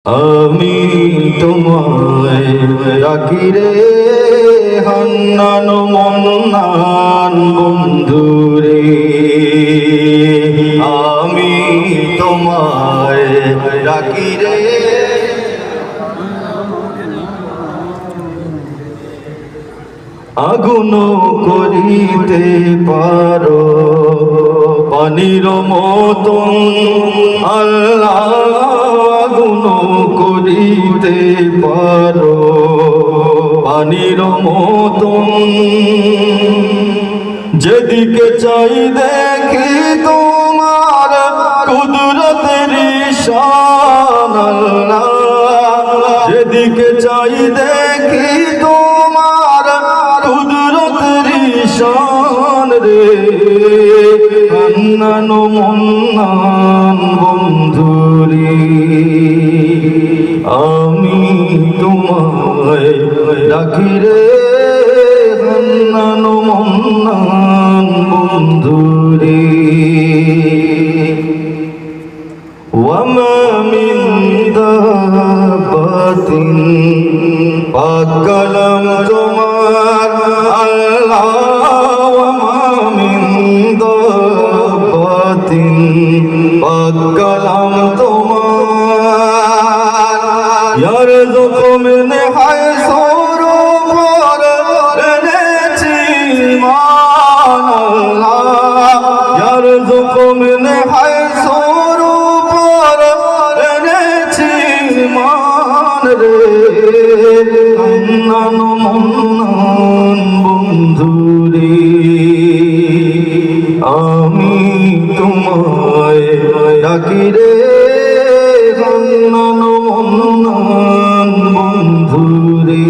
আমি তোমায় ডাকি রে হান্নান মন্নান বন্ধুরে, আমি তোমায় ডাকি রে। আগুন করিতে পারো পানির মতন আল্লাহ, আগুন করিতে পারো পানির মতন, যেদিকে চাই দেখি তোমার কুদরতের শান আল্লাহ, যেদিকে চাই দেখি তোমার কুদরতের শান রে। হান্নান মন্নান বন্ধুরে, আমি তোমায় ডাকি রে হান্নান মন্নান বন্ধুরে। ওয়ামা মিন দাব্বাতিন, পাক কালাম তোমার আল্লাহ, ওয়ামা মিন দাব্বাতিন, পাক কালাম তোমার, ইয়ারযুকু মিন হাইসু এনেছি মান আল্লাহ, ইয়ারযুকু মিন হাইসু এনেছি মান রে। হান্নান মন্নান বন্ধুরে, আমি তোমায় ডাকি রে হান্নান মন্নান বন্ধুরে।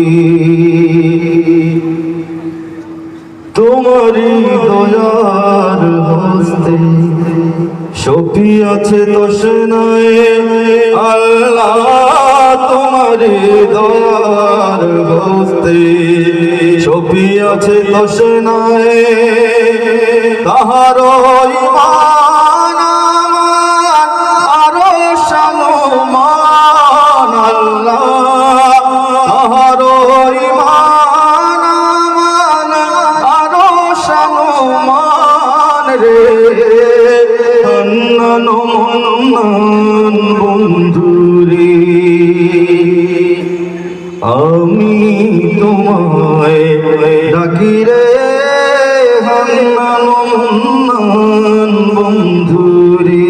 তোমারি দয়ার হস্তে শফি আছে তসনায় আল্লাহ, তোমারি দয়ার হস্তে শফি আছে তসনায়, তাহার ঈমান আমার আরো শানমান আল্লাহ, তাহার ঈমান আমার আরো শানমান রে। হান্নান মন্নান বন্ধুরে, আমি তোমায় ডাকি রে হান্নান মন্নান বন্ধুরে।